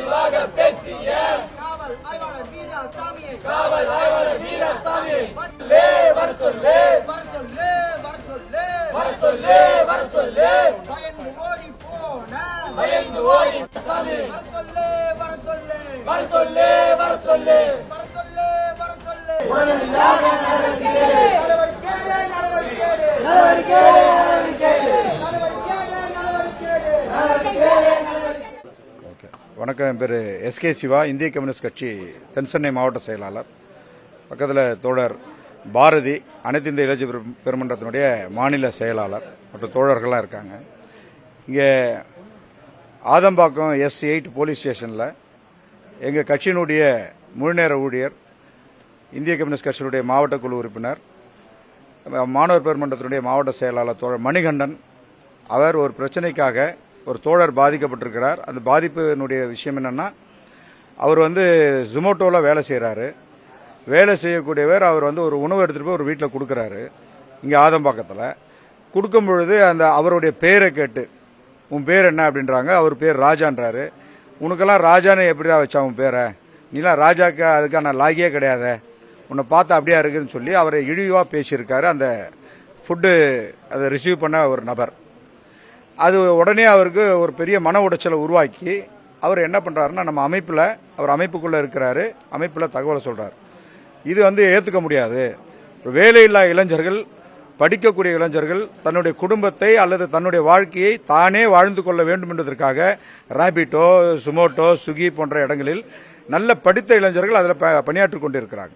தெளிவாக பேசிய காவல் ஆய்வாளர் வீராசாமியை வர சொல்லு வர சொல்லு வர சொல்லு வர சொல்லு வர சொல்லு பயந்து ஓடி போன பயந்து ஓடி சாமி வர சொல்லு வர சொல்லு வர சொல்லு வர சொல்லு வர சொல்லு வர சொல்லு உடனடியாக நடவடிக்கை வணக்கம். என் பேர் எஸ்கே சிவா, இந்திய கம்யூனிஸ்ட் கட்சி தென்சென்னை மாவட்ட செயலாளர். பக்கத்தில் தோழர் பாரதி, அனைத்து இந்திய இளைஞர் பெருமன்றத்தினுடைய மாநில செயலாளர் மற்றும் தோழர்கள்லாம் இருக்காங்க. இங்கே ஆதம்பாக்கம் S8 போலீஸ் ஸ்டேஷனில் எங்கள் கட்சியினுடைய முழுநேர ஊழியர், இந்திய கம்யூனிஸ்ட் கட்சியினுடைய மாவட்ட குழு உறுப்பினர், மாணவர் பெருமன்றத்தினுடைய மாவட்ட செயலாளர் தோழர் மணிகண்டன், அவர் ஒரு பிரச்சனைக்காக ஒரு தோழர் பாதிக்கப்பட்டிருக்கிறார். அந்த பாதிப்பினுடைய விஷயம் என்னென்னா, அவர் ஜொமேட்டோவில் வேலை செய்கிறாரு. வேலை செய்யக்கூடியவர் அவர் ஒரு உணவு எடுத்துகிட்டு போய் ஒரு வீட்டில் கொடுக்குறாரு. இங்கே ஆதம்பாக்கத்தில் கொடுக்கும் பொழுது அவருடைய பேரை கேட்டு, உன் பேர் என்ன அப்படின்றாங்க. அவர் பேர் ராஜான்றாரு. உனக்கெல்லாம் ராஜான்னு எப்படியா வச்சா உன் பேரை? நீலாம் ராஜாக்கு அதுக்கான லாகியே கிடையாது, உன்னை பார்த்தா அப்படியா இருக்குதுன்னு சொல்லி அவரை இழிவாக பேசியிருக்காரு அந்த ஃபுட்டு அதை ரிசீவ் பண்ண ஒரு நபர். அது உடனே அவருக்கு ஒரு பெரிய மன உடைச்சலை உருவாக்கி அவர் என்ன பண்ணுறாருன்னா, நம்ம அமைப்பில், அவர் அமைப்புக்குள்ளே இருக்கிறாரு, அமைப்பில் தகவலை சொல்கிறார். இது ஏற்றுக்க முடியாது. வேலையில்லா இளைஞர்கள், படிக்கக்கூடிய இளைஞர்கள் தன்னுடைய குடும்பத்தை அல்லது தன்னுடைய வாழ்க்கையை தானே வாழ்ந்து கொள்ள வேண்டும் என்பதற்காக ராபிட்டோ, சுமோட்டோ, ஸ்விக்கி போன்ற இடங்களில் நல்ல படித்த இளைஞர்கள் அதில் பணியாற்றி கொண்டிருக்கிறாங்க.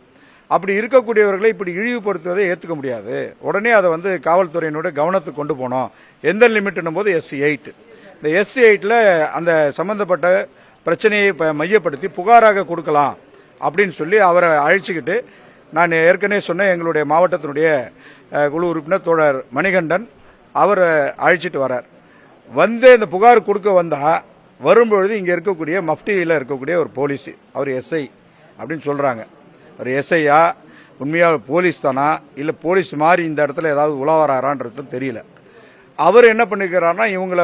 அப்படி இருக்கக்கூடியவர்களை இப்படி இழிவுபடுத்துவதை ஏற்றுக்க முடியாது. உடனே அதை காவல்துறையினுடைய கவனத்துக்கு கொண்டு போனோம். எந்த லிமிட்னும் போது S8, இந்த S8ல் அந்த சம்பந்தப்பட்ட பிரச்சனையை மையப்படுத்தி புகாராக கொடுக்கலாம் அப்படின்னு சொல்லி அவரை அழைச்சிக்கிட்டு, நான் ஏற்கனவே சொன்ன எங்களுடைய மாவட்டத்தினுடைய குழு உறுப்பினர் தோழர் மணிகண்டன் அவரை அழைச்சிட்டு வரார். இந்த புகார் கொடுக்க வந்தால் வரும்பொழுது இங்கே இருக்கக்கூடிய மஃப்டியில் இருக்கக்கூடிய ஒரு போலீஸ், அவர் SI அப்படின்னு சொல்கிறாங்க. அவர் SIயா, உண்மையாக போலீஸ் தானா, இல்லை போலீஸ் மாதிரி இந்த இடத்துல ஏதாவது உலவராரான்றது தெரியல. அவர் என்ன பண்ணிக்கிறாருன்னா, இவங்களை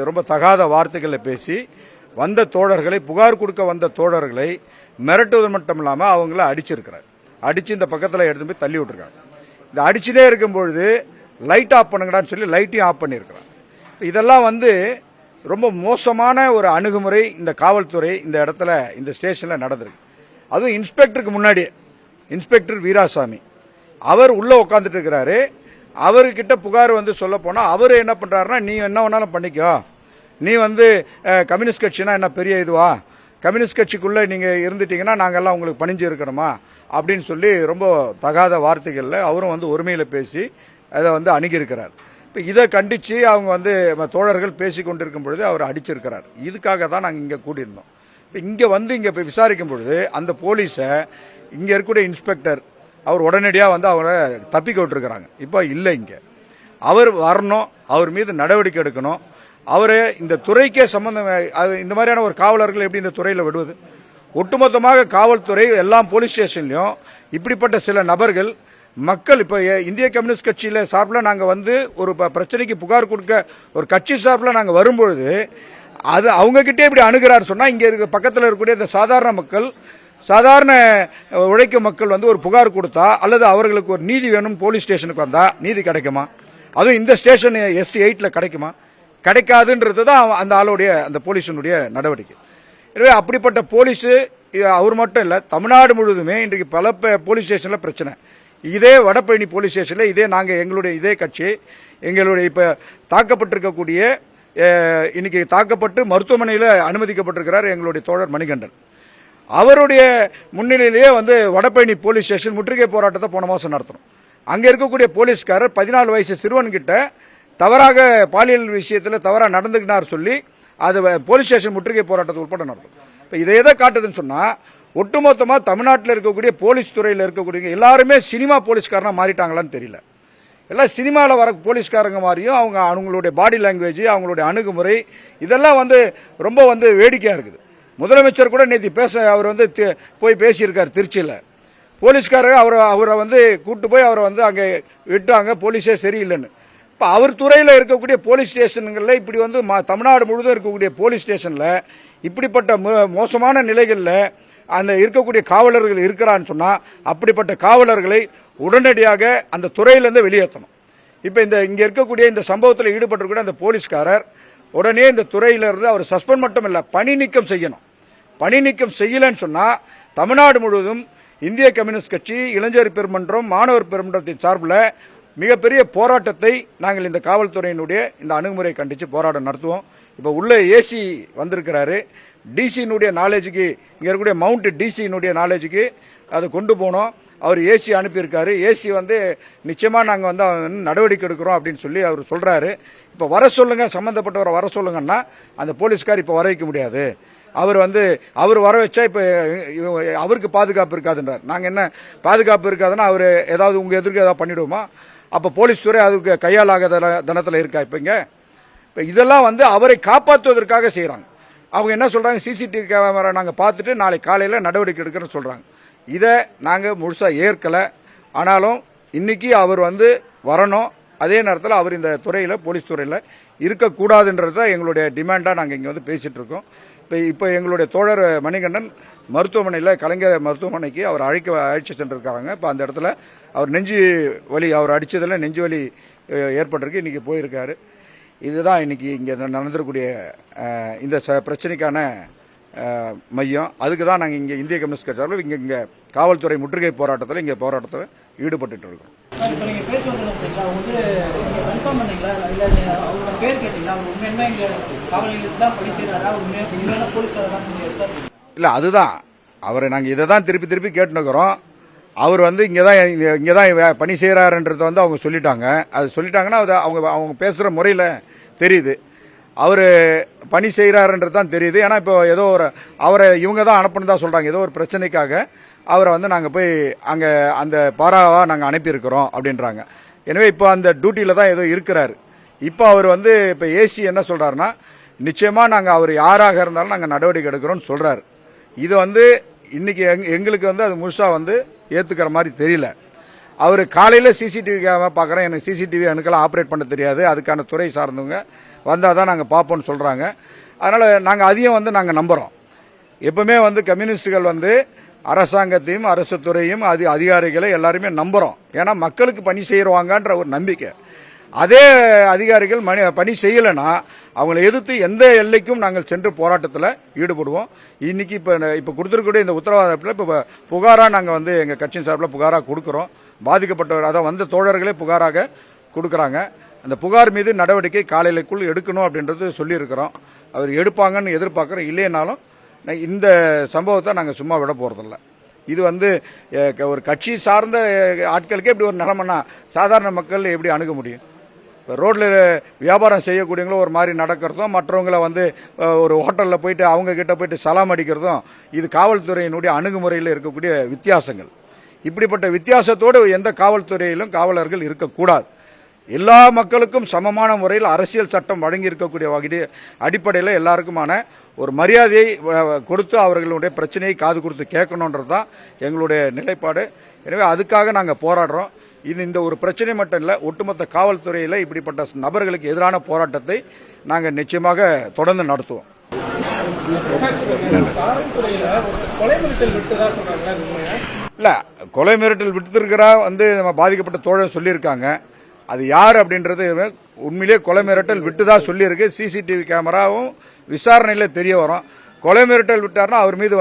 ரொம்ப தகாத வார்த்தைகளில் பேசி வந்த தோழர்களை, புகார் கொடுக்க வந்த தோழர்களை மிரட்டுவது மட்டும் இல்லாமல் அவங்கள அடிச்சிருக்கிறார். அடித்து இந்த பக்கத்தில் எடுத்து போய் தள்ளி விட்டுருக்காங்க. இந்த அடிச்சுட்டே இருக்கும்பொழுது லைட் ஆஃப் பண்ணுங்கடான்னு சொல்லி லைட்டையும் ஆஃப் பண்ணியிருக்கிறாங்க. இதெல்லாம் ரொம்ப மோசமான ஒரு அணுகுமுறை இந்த காவல்துறை இந்த இடத்துல, இந்த ஸ்டேஷனில் நடந்திருக்கு. அதுவும் இன்ஸ்பெக்டருக்கு முன்னாடி இன்ஸ்பெக்டர் வீராசாமி அவர் உள்ளே உட்காந்துட்டு இருக்கிறாரு. அவர்கிட்ட புகார் சொல்ல போனால் அவர் என்ன பண்ணுறாருன்னா, நீ என்ன வேணாலும் பண்ணிக்கோ, நீ கம்யூனிஸ்ட் கட்சினா என்ன பெரிய இதுவா, கம்யூனிஸ்ட் கட்சிக்குள்ளே நீங்கள் இருந்துட்டீங்கன்னா நாங்கள்லாம் உங்களுக்கு பணிஞ்சு இருக்கணுமா அப்படின்னு சொல்லி ரொம்ப தகாத வார்த்தைகளில் அவரும் ஒருமையில் பேசி அதை அணுகியிருக்கிறார். இப்போ இதை கண்டித்து அவங்க தோழர்கள் பேசி கொண்டிருக்கும் பொழுது அவர் அடிச்சிருக்கிறார். இதுக்காக தான் நாங்கள் இங்கே கூட்டியிருந்தோம். இப்போ இங்கே போய் விசாரிக்கும் பொழுது அந்த போலீஸை இங்கே இருக்கக்கூடிய இன்ஸ்பெக்டர் அவர் உடனடியாக அவரை தப்பிக்க விட்டுருக்கிறாங்க. இப்போ இல்லை, இங்கே அவர் வரணும், அவர் மீது நடவடிக்கை எடுக்கணும். அவர் இந்த துறைக்கே சம்பந்தம், இந்த மாதிரியான ஒரு காவலர்கள் எப்படி இந்த துறையில் விடுவது? ஒட்டுமொத்தமாக காவல்துறை எல்லா போலீஸ் ஸ்டேஷன்லையும் இப்படிப்பட்ட சில நபர்கள், மக்கள் இப்போ இந்திய கம்யூனிஸ்ட் கட்சியில் சார்பில் நாங்கள் ஒரு பிரச்சனைக்கு புகார் கொடுக்க ஒரு கட்சி சார்பில் நாங்கள் வரும்பொழுது அது அவங்ககிட்டே இப்படி அணுகிறார் சொன்னால், இங்கே இருக்க பக்கத்தில் இருக்கக்கூடிய இந்த சாதாரண மக்கள், சாதாரண உழைக்கும் மக்கள் ஒரு புகார் கொடுத்தா அல்லது அவர்களுக்கு ஒரு நீதி வேணும் போலீஸ் ஸ்டேஷனுக்கு வந்தால் நீதி கிடைக்குமா? அதுவும் இந்த ஸ்டேஷன் S8ல் கிடைக்குமா? கிடைக்காதுன்றது தான் அந்த ஆளுடைய, அந்த போலீஸினுடைய நடவடிக்கை. எனவே அப்படிப்பட்ட போலீஸு அவர் மட்டும் இல்லை, தமிழ்நாடு முழுவதுமே இன்றைக்கு பல போலீஸ் ஸ்டேஷனில் பிரச்சனை. இதே வடபழனி போலீஸ் ஸ்டேஷனில் எங்களுடைய இதே கட்சி, எங்களுடைய இப்போ தாக்கப்பட்டிருக்கக்கூடிய, இன்னைக்கு தாக்கப்பட்டு மருத்துவமனையில் அனுமதிக்கப்பட்டிருக்கிறார் எங்களுடைய தோழர் மணிகண்டன். அவருடைய முன்னிலையிலேயே வடபழனி போலீஸ் ஸ்டேஷன் முற்றுகை போராட்டத்தை போன மாதம் நடத்தணும். அங்கே இருக்கக்கூடிய போலீஸ்காரர் 14 வயசு சிறுவன்கிட்ட தவறாக பாலியல் விஷயத்தில் தவறாக நடந்துக்கினார் சொல்லி அது போலீஸ் ஸ்டேஷன் முற்றுகை போராட்டத்தை உட்பட நடத்தும். இப்போ இதை எதை காட்டுதுன்னு சொன்னால், ஒட்டுமொத்தமாக தமிழ்நாட்டில் இருக்கக்கூடிய போலீஸ் துறையில் இருக்கக்கூடிய எல்லாருமே சினிமா போலீஸ்காரனாக மாறிட்டாங்களான்னு தெரியல. எல்லாம் சினிமாவில் வர போலீஸ்காரங்க மாதிரியும் அவங்களுடைய பாடி லாங்குவேஜ், அவங்களுடைய அணுகுமுறை இதெல்லாம் ரொம்ப வேடிக்கையாக இருக்குது. முதலமைச்சர் கூட நேற்று அவர் போய் பேசியிருக்கார் திருச்சியில். போலீஸ்காரங்க அவரை கூட்டு போய் அவரை அங்கே விட்டாங்க, போலீஸே சரியில்லைன்னு. இப்போ அவர் துறையில் இருக்கக்கூடிய போலீஸ் ஸ்டேஷன்களில் இப்படி வந்து தமிழ்நாடு முழுவதும் இருக்கக்கூடிய போலீஸ் ஸ்டேஷனில் இப்படிப்பட்ட மோசமான நிலைகளில் அந்த இருக்கக்கூடிய காவலர்கள் இருக்கிறான்னு சொன்னால் அப்படிப்பட்ட காவலர்களை உடனடியாக அந்த துறையிலேருந்து வெளியேற்றணும். இப்போ இங்கே இருக்கக்கூடிய இந்த சம்பவத்தில் ஈடுபட்டிருக்கூடிய அந்த போலீஸ்காரர் உடனே இந்த துறையிலிருந்து அவர் சஸ்பெண்ட் மட்டும் இல்லை, பணி நீக்கம் செய்யணும். பணி நீக்கம் செய்யலன்னு சொன்னால் தமிழ்நாடு முழுவதும் இந்திய கம்யூனிஸ்ட் கட்சி, இளைஞர் பெருமன்றம், மாணவர் பெருமன்றத்தின் சார்பில் மிகப்பெரிய போராட்டத்தை நாங்கள் இந்த காவல்துறையினுடைய இந்த அணுகுமுறை கண்டித்து போராட்டம் நடத்துவோம். இப்போ உள்ள ஏசி வந்திருக்கிறாரு, டிசியினுடைய நாலேஜுக்கு, இங்கே இருக்கக்கூடிய மவுண்ட் டிசியினுடைய நாலேஜுக்கு அதை கொண்டு போனோம். அவர் ஏசி அனுப்பியிருக்காரு. ஏசி வந்து நிச்சயமாக நாங்கள் வந்து நடவடிக்கை எடுக்கிறோம் அப்படின்னு சொல்லி அவர் சொல்கிறாரு. இப்போ வர சொல்லுங்க, சம்மந்தப்பட்டவரை வர சொல்லுங்கன்னா அந்த போலீஸ்கார் இப்போ வர வைக்க முடியாது. அவர் வர வச்சா இப்போ அவருக்கு பாதுகாப்பு இருக்காதுன்றார். நாங்கள் என்ன பாதுகாப்பு இருக்காதுன்னா அவர் ஏதாவது உங்கள் எதிர்க்கு ஏதாவது பண்ணிவிடுவோமா? அப்போ போலீஸ் துறை அதுக்கு கையாளாக தனத்தில் இருக்கா? இப்போ இதெல்லாம் வந்து அவரை காப்பாற்றுவதற்காக செய்கிறாங்க. அவங்க என்ன சொல்கிறாங்க, சிசிடிவி கேமரா நாங்கள் பார்த்துட்டு நாளை காலையில் நடவடிக்கை எடுக்கிறோன்னு சொல்கிறாங்க. இதை நாங்கள் முழுசாக ஏற்கலை. ஆனாலும் இன்னைக்கு அவர் வரணும். அதே நேரத்தில் அவர் இந்த துறையில், போலீஸ் துறையில் இருக்கக்கூடாதுன்றது தான் எங்களுடைய டிமாண்டாக நாங்கள் இங்கே பேசிகிட்டு இருக்கோம். இப்போ எங்களுடைய தோழர் மணிகண்டன் மருத்துவமனையில், கலைஞர் மருத்துவமனைக்கு அவர் அழைச்சி சென்றிருக்காங்க. இப்போ அந்த இடத்துல அவர் நெஞ்சு வலி, அவர் அடித்ததில் நெஞ்சு வலி ஏற்பட்டிருக்கு. இன்றைக்கி போயிருக்காரு. இதுதான் இன்னைக்கு இங்கே நடந்திருக்கக்கூடிய இந்த பிரச்சனைக்கான மையம். அதுக்கு தான் நாங்கள் இங்கே இந்திய கம்யூனிஸ்ட் கட்சி சார்பில் இங்கே காவல்துறை முற்றுகை போராட்டத்தில் ஈடுபட்டு இருக்கோம். இல்லை, அதுதான் அவரை நாங்கள் இதை தான் திருப்பி கேட்டுக்கிறோம். அவர் இங்கே தான் பணி செய்கிறாருன்றது அவங்க சொல்லிட்டாங்க. அது சொல்லிட்டாங்கன்னா அது அவங்க பேசுகிற முறையில் தெரியுது. அவர் பணி செய்கிறாருன்றது தான் தெரியுது. ஏன்னா இப்போ ஏதோ அவரை இவங்க தான் அனுப்புன்னு தான் சொல்கிறாங்க. ஏதோ ஒரு பிரச்சனைக்காக அவரை நாங்கள் போய் அங்கே அந்த பாராவாக நாங்கள் அனுப்பியிருக்கிறோம் அப்படின்றாங்க. எனவே இப்போ அந்த டியூட்டியில் தான் ஏதோ இருக்கிறாரு. இப்போ அவர் இப்போ ஏசி என்ன சொல்கிறாருன்னா, நிச்சயமாக நாங்கள் அவர் யாராக இருந்தாலும் நாங்கள் நடவடிக்கை எடுக்கிறோன்னு சொல்கிறாரு. இது இன்னைக்கு எங்களுக்கு அது முழுசாக ஏற்றுக்கிற மாதிரி தெரியல. அவர் காலையில் சிசிடிவி கேமரா பார்க்குறேன், எனக்கு சிசிடிவி எனக்கெல்லாம் ஆப்ரேட் பண்ண தெரியாது, அதுக்கான துறை சார்ந்தவங்க வந்தால் தான் நாங்கள் பார்ப்போம்னு சொல்கிறாங்க. அதனால் நாங்கள் அதையும் நாங்கள் நம்புகிறோம். எப்பவுமே கம்யூனிஸ்டுகள் அரசாங்கத்தையும் அரசு துறையும் அதிகாரிகளை எல்லாருமே நம்புகிறோம். ஏன்னா மக்களுக்கு பணி செய்வாங்கன்ற ஒரு நம்பிக்கை. அதே அதிகாரிகள் பணி செய்யலைன்னா அவங்களை எதிர்த்து எந்த எல்லைக்கும் நாங்கள் சென்று போராட்டத்தில் ஈடுபடுவோம். இன்னைக்கு இப்போ கொடுத்துருக்கக்கூடிய இந்த உத்தரவாதத்தில் இப்போ புகாராக நாங்கள் எங்கள் கட்சியின் சார்பில் புகாராக கொடுக்குறோம். பாதிக்கப்பட்டவர் அதான் தோழர்களே புகாராக கொடுக்குறாங்க. அந்த புகார் மீது நடவடிக்கை காலையிலுக்குள் எடுக்கணும் அப்படின்றது சொல்லியிருக்கிறோம். அவர் எடுப்பாங்கன்னு எதிர்பார்க்குறோம். இல்லைனாலும் இந்த சம்பவத்தை நாங்கள் சும்மா விட போகிறதில்ல. இது ஒரு கட்சி சார்ந்த ஆட்களுக்கே இப்படி ஒரு நிலைமைன்னா சாதாரண மக்கள் எப்படி அணுக முடியும்? இப்போ ரோட்டில் வியாபாரம் செய்யக்கூடியவங்களும் ஒரு மாதிரி நடக்கிறதும், மற்றவங்களை ஒரு ஹோட்டலில் போயிட்டு அவங்க கிட்ட போயிட்டு சலாம் அடிக்கிறதும் இது காவல்துறையினுடைய அணுகுமுறையில் இருக்கக்கூடிய வித்தியாசங்கள். இப்படிப்பட்ட வித்தியாசத்தோடு எந்த காவல்துறையிலும் காவலர்கள் இருக்கக்கூடாது. எல்லா மக்களுக்கும் சமமான முறையில் அரசியல் சட்டம் வழங்கி இருக்கக்கூடிய அடிப்படையில் எல்லாருக்குமான ஒரு மரியாதையை கொடுத்து அவர்களுடைய பிரச்சனையை காது கொடுத்து கேட்கணுன்றது தான் எங்களுடைய நிலைப்பாடு. எனவே அதுக்காக நாங்கள் போராடுறோம். இது இந்த ஒரு பிரச்சனை மட்டும் இல்லை, ஒட்டுமொத்த காவல்துறையில் இப்படிப்பட்ட நபர்களுக்கு எதிரான போராட்டத்தை நாங்கள் நிச்சயமாக தொடர்ந்து நடத்துவோம். இல்லை, கொலை மிரட்டல் விட்டுருக்கிறா நம்ம பாதிக்கப்பட்ட தோழர் சொல்லியிருக்காங்க. அது யார் அப்படின்றது உண்மையிலேயே கொலை மிரட்டல் விட்டுதான் சொல்லியிருக்கு. சிசிடிவி கேமராவும் விசாரணையில் தெரிய வரும். கொலை மிரட்டல் விட்டார்னா அவர் மீது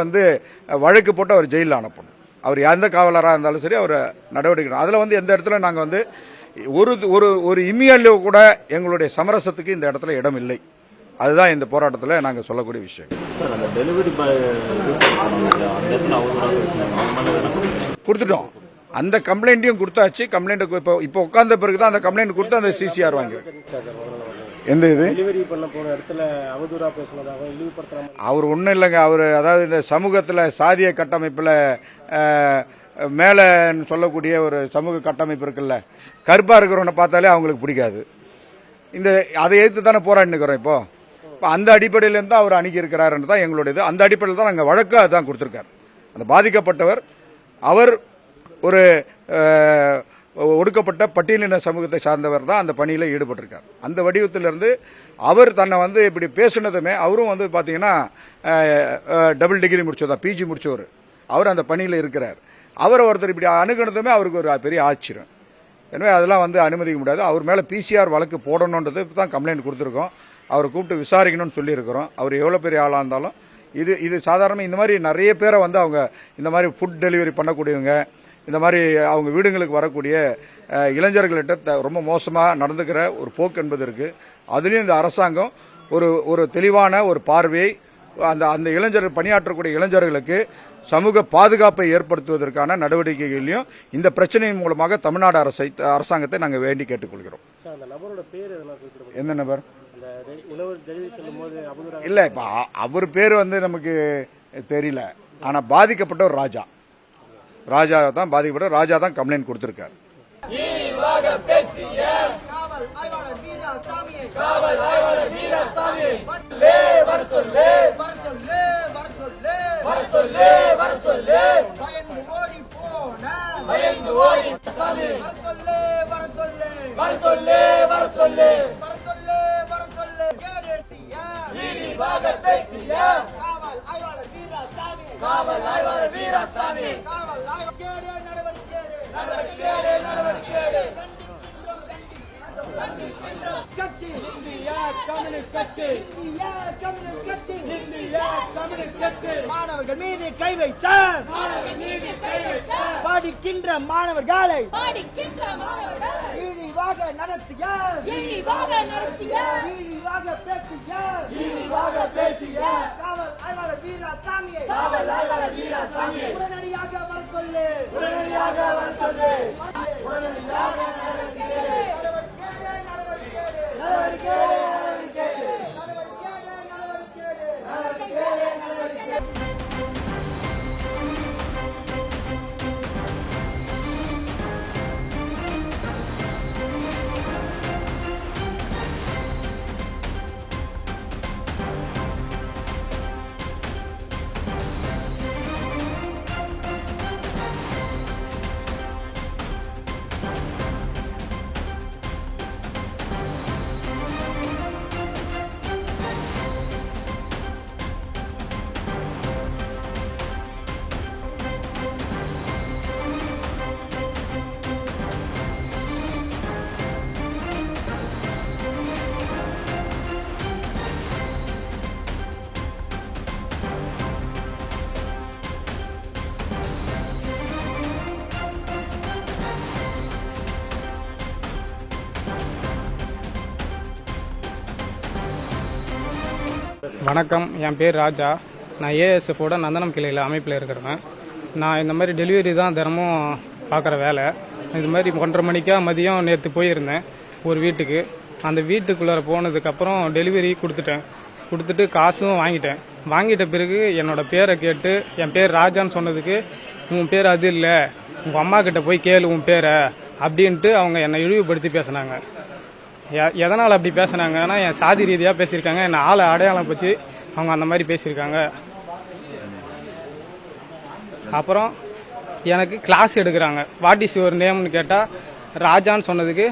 வழக்கு போட்டு அவர் ஜெயிலில் அனுப்பணும். அவர் எந்த காவலராக இருந்தாலும் சரி அவர் நடவடிக்கை. அதில் எந்த இடத்துல நாங்கள் ஒரு இம்மியளவு கூட எங்களுடைய சமரசத்துக்கு இந்த இடத்துல இடம் இல்லை. அதுதான் இந்த போராட்டத்தில் நாங்கள் சொல்லக்கூடிய விஷயம். கொடுத்துட்டோம், அந்த கம்ப்ளைண்ட்டையும் கொடுத்தாச்சு. கம்ப்ளைண்ட் இப்போ உட்கார்ந்த பிறகு தான் அந்த கம்ப்ளைண்ட் கொடுத்து அந்த சிசிஆர் வாங்கி எந்த இது அவர் ஒன்றும் இல்லைங்க. அவர் அதாவது இந்த சமூகத்தில் சாதிய கட்டமைப்பில் மேலே சொல்லக்கூடிய ஒரு சமூக கட்டமைப்பு இருக்குல்ல, கருப்பாக இருக்கிறவனை பார்த்தாலே அவங்களுக்கு பிடிக்காது. அதை எதிர்த்து தானே போராடினுக்கிறோம். இப்போ அந்த அடிப்படையிலேருந்து தான் அவர் அணுகி இருக்கிறாருன்னு தான் எங்களுடையது. அந்த அடிப்படையில் தான் நாங்கள் வழக்கு அதுதான் கொடுத்துருக்காரு. அந்த பாதிக்கப்பட்டவர் அவர் ஒடுக்கப்பட்ட பட்டியலின சமூகத்தை சார்ந்தவர் தான் அந்த பணியில் ஈடுபட்டிருக்கார். அந்த வடிவத்திலிருந்து அவர் தன்னை வந்து இப்படி பேசுனதுமே அவரும் வந்து பார்த்தீங்கன்னா டபுள் டிகிரி முடிச்சதா பிஜி முடிச்சவர் அவர் அந்த பணியில் இருக்கிறார். அவரை ஒருத்தர் இப்படி அணுகுனதுமே அவருக்கு ஒரு பெரிய ஆச்சரியம். எனவே அதெல்லாம் வந்து அனுமதிக்க முடியாது. அவர் மேலே பிசிஆர் வழக்கு போடணுன்றது தான் கம்ப்ளைண்ட் கொடுத்துருக்கோம். அவரை கூப்பிட்டு விசாரிக்கணும்னு சொல்லியிருக்கிறோம். அவர் எவ்வளோ பெரிய ஆளாக இருந்தாலும் இது சாதாரண இந்த மாதிரி நிறைய பேரை வந்து அவங்க இந்த மாதிரி ஃபுட் டெலிவரி பண்ணக்கூடியவங்க, இந்த மாதிரி அவங்க வீடுங்களுக்கு வரக்கூடிய இளைஞர்கள்கிட்ட ரொம்ப மோசமாக நடந்துக்கிற ஒரு போக்கு என்பது இருக்குது. அதுலேயும் இந்த அரசாங்கம் ஒரு தெளிவான ஒரு பார்வையை அந்த இளைஞர்கள் பணியாற்றக்கூடிய இளைஞர்களுக்கு சமூக பாதுகாப்பை ஏற்படுத்துவதற்கான நடவடிக்கைகளையும் இந்த பிரச்சனையின் மூலமாக தமிழ்நாடு அரசாங்கத்தை நாங்கள் வேண்டி கேட்டுக்கொள்கிறோம். என்ன நபர் இல்ல, இப்ப அவர் பேர் வந்து நமக்கு தெரியல. ஆனா பாதிக்கப்பட்டவர் ராஜா தான் பாதிக்கப்பட்ட ராஜா தான் கம்ப்ளைண்ட் கொடுத்திருக்காரு. மாணவர்கள் மீது கை வைத்தார், படிக்கின்ற மாணவர்களை இழிவாக நடத்திய, இழிவாக பேசிய காவல் ஆய்வாளர் வீராசாமியை உடனடியாக வர சொல்லு. வணக்கம், என் பேர் ராஜா. நான் ஏஎஸ்எஃபோட நந்தனம் கிளையில் அமைப்பில் இருக்கிறேன். நான் இந்த மாதிரி டெலிவரி தான் தினமும் பார்க்குற வேலை. இது மாதிரி 1:30 மணிக்கா மதியம் நேற்று போயிருந்தேன் ஒரு வீட்டுக்கு. அந்த வீட்டுக்குள்ளார போனதுக்கப்புறம் டெலிவரி கொடுத்துட்டு காசும் வாங்கிட்ட பிறகு என்னோட பேரை கேட்டு என் பேர் ராஜான்னு சொன்னதுக்கு, உன் பேர் அது இல்லை, உங்கள் அம்மா கிட்ட போய் கேளு உன் பேரை அப்படின்ட்டு அவங்க என்னை இழிவுபடுத்தி பேசினாங்க. எதனால் அப்படி பேசினாங்கன்னா, என் சாதி ரீதியாக பேசியிருக்காங்க, என்னை ஆளை அடையாளம் வச்சு அவங்க அந்த மாதிரி பேசியிருக்காங்க. அப்புறம் எனக்கு கிளாஸ் எடுக்கிறாங்க. வாட் இஸ் யுவர் நேம்னு கேட்டால் ராஜான்னு சொன்னதுக்கு,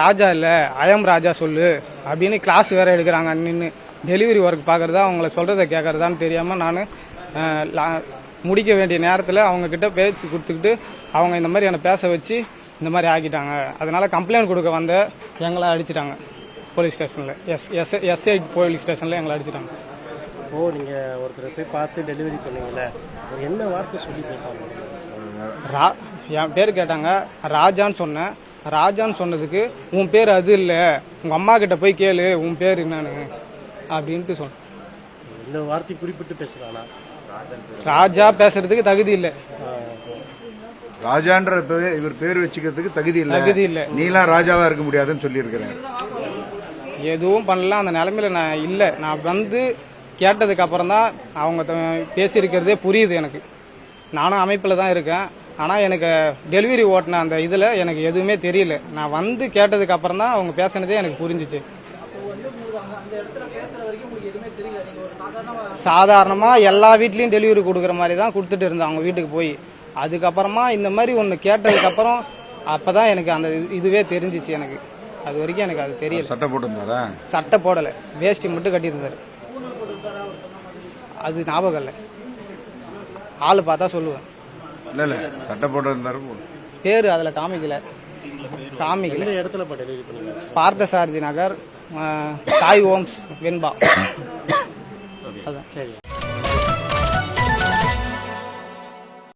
ராஜா இல்லை ஐஎம் ராஜா சொல்லு அப்படின்னு கிளாஸ் வேற எடுக்கிறாங்க. நின்று டெலிவரி ஒர்க் பார்க்குறதா அவங்கள சொல்கிறத கேட்குறதான்னு தெரியாமல் நான் முடிக்க வேண்டிய நேரத்தில் அவங்கக்கிட்ட பேச்சு கொடுத்துக்கிட்டு அவங்க இந்த மாதிரி என்னை பேச வச்சு இந்த மாதிரி ஆக்கிட்டாங்க. அதனால கம்ப்ளைண்ட் கொடுக்க வந்த எங்களை அடிச்சிட்டாங்க போலீஸ் ஸ்டேஷனில். எஸ்ஐ போலீஸ் ஸ்டேஷனில் எங்களை அடிச்சிட்டாங்க. நீங்கள் ஒருத்தர் போய் பார்த்து டெலிவரி பண்ணீங்களே, என்ன வார்த்தை சொல்லி பேசாங்க? என் பேர் கேட்டாங்க, ராஜான்னு சொன்னேன். ராஜான்னு சொன்னதுக்கு, உன் பேர் அது இல்லை, உங்கள் அம்மா கிட்ட போய் கேளு உன் பேர் என்னன்னு அப்படின்ட்டு சொன்னேன். இந்த வார்த்தை குறிப்பிட்டு பேசுறானா? ராஜா பேசுறதுக்கு தகுதி இல்லை. ராஜான்ற இவர் பேர் வச்சுக்கிறதுக்கு தகுதி இல்ல. நீலாம் ராஜாவா இருக்க முடியாதுன்னு சொல்லி இருக்கிறேன். எதுவும் பண்ணல. அந்த நிலைமையில நான் இல்லை. நான் வந்து கேட்டதுக்கு அப்புறம் தான் அவங்க பேசியிருக்கிறதே புரியுது எனக்கு. நானும் அமைப்பில் தான் இருக்கேன். ஆனால் எனக்கு டெலிவரி ஓட்டின அந்த இதில் எனக்கு எதுவுமே தெரியல. நான் வந்து கேட்டதுக்கு அப்புறம் தான் அவங்க பேசினதே எனக்கு புரிஞ்சிச்சு. சாதாரணமாக எல்லா வீட்லேயும் டெலிவரி கொடுக்குற மாதிரி தான் கொடுத்துட்டு இருந்தேன் அவங்க வீட்டுக்கு போய். அதுக்கப்புறமா இந்த மாதிரி ஒன்று கேட்டதுக்கப்புறம் அப்பதான் எனக்கு அந்த இதுவே தெரிஞ்சிச்சு எனக்கு. அது வரைக்கும் எனக்கு அது தெரியல. சட்டை போட்டிருந்தாரா? சட்டை போடல, வேஷ்டி மட்டும் கட்டியிருந்தாரு. அது ஞாபகம் இல்லை, ஆளு பார்த்தா சொல்லுவேன். இல்ல சட்டை போட்டிருந்தாரு. பேரு அதுல காமிக்கல. எந்த இடத்துல டெலிவரி பண்ணீங்க? பார்த்தசாரதி நகர், சாய் ஓம்ஸ் வெண்பா. அதான். சரி.